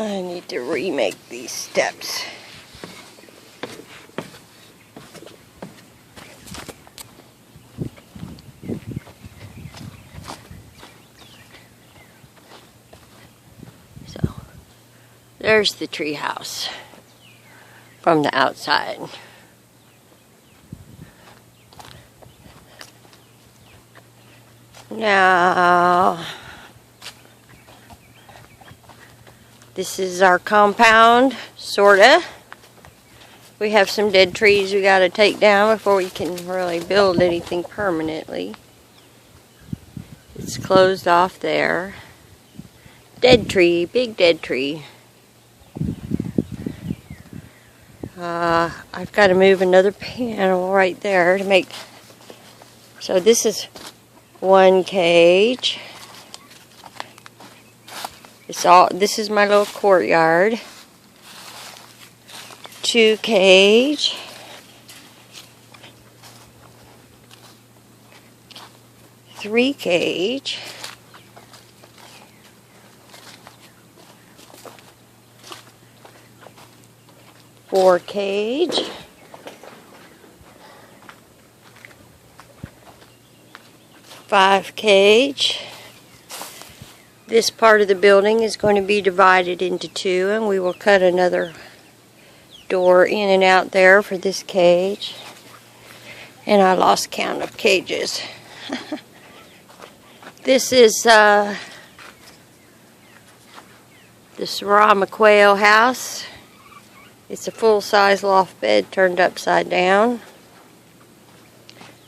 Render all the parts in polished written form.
I need to remake these steps. So, there's the tree house from the outside. Now, this is our compound, sorta. We have some dead trees we gotta take down before we can really build anything permanently. It's closed off there. Dead tree, big dead tree. I've got to move another panel right there to make. So this is one cage. This is my little courtyard. 2 cage. 3 cage. 4 cage. 5 cage. This part of the building is going to be divided into 2, and we will cut another door in and out there for this cage. And I lost count of cages. This is the Serama Quail house. It's a full-size loft bed turned upside down.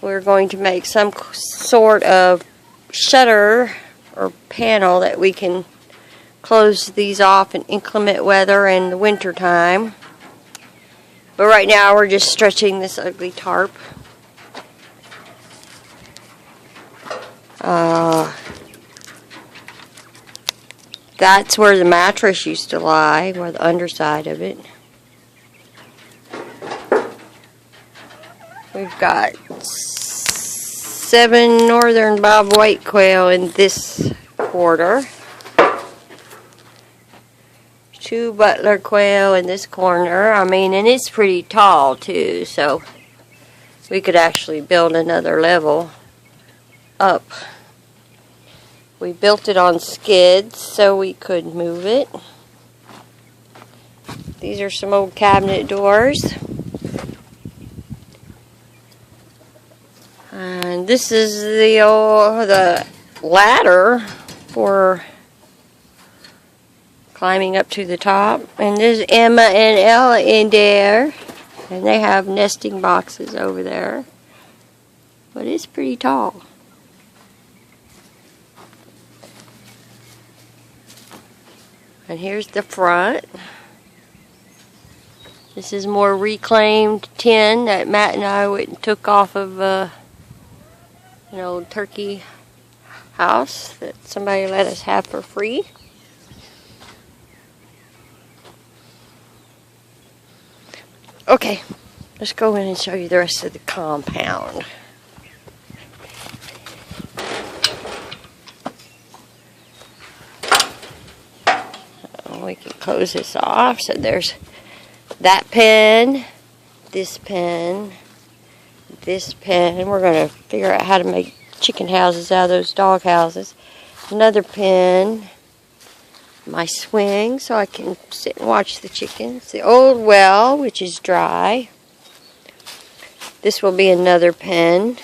We're going to make some sort of shutter or panel that we can close these off in inclement weather in the winter time. But right now we're just stretching this ugly tarp. That's where the mattress used to lie, where the underside of it. We've got 7 northern bob white quail in this quarter. 2 butler quail in this corner. I mean, and it's pretty tall too, so we could actually build another level up. We built it on skids so we could move it. These are some old cabinet doors. And this is the ladder for climbing up to the top. And there's Emma and Ella in there. And they have nesting boxes over there. But it's pretty tall. And here's the front. This is more reclaimed tin that Matt and I went and took off of an old turkey house that somebody let us have for free. Okay, let's go in and show you the rest of the compound. We can close this off. So there's that pen, this pen, this pen. We're going to figure out how to make chicken houses out of those dog houses. Another pen. My swing so I can sit and watch the chickens. The old well, which is dry. This will be another pen.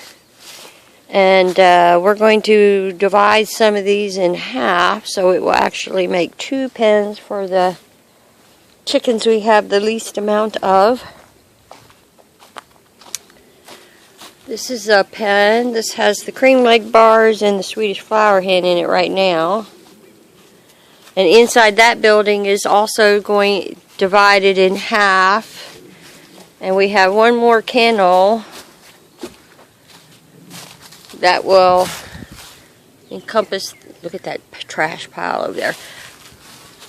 And we're going to divide some of these in half so it will actually make 2 pens for the chickens we have the least amount of. This is a pen. This has the cream leg bars and the Swedish flower hen in it right now. And inside that building is also going divided in half. And we have one more kennel that will encompass, look at that trash pile over there,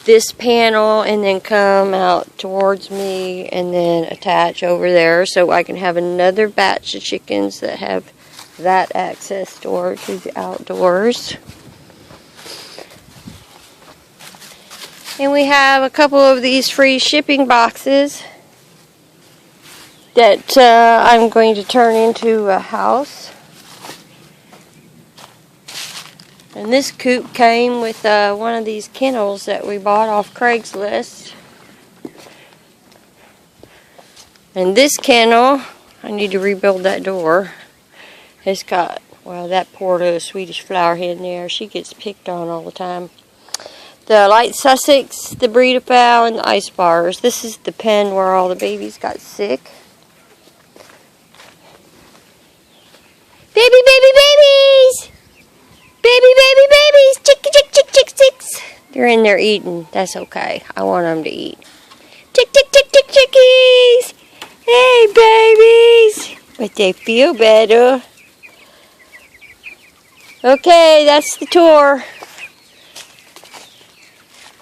this panel, and then come out towards me and then attach over there so I can have another batch of chickens that have that access door to the outdoors. And we have a couple of these free shipping boxes that I'm going to turn into a house. And this coop came with one of these kennels that we bought off Craigslist. And this kennel, I need to rebuild that door. It's got, well, that poor little Swedish flower hen there. She gets picked on all the time. The light Sussex, the breed fowl, and the ice bars. This is the pen where all the babies got sick. Baby, baby, babies! Baby, baby, babies! Chick, chick, chick, chick, chicks! They're in there eating. That's okay. I want them to eat. Chick, chick, chick, chick, chickies! Hey, babies! But they feel better. Okay, that's the tour.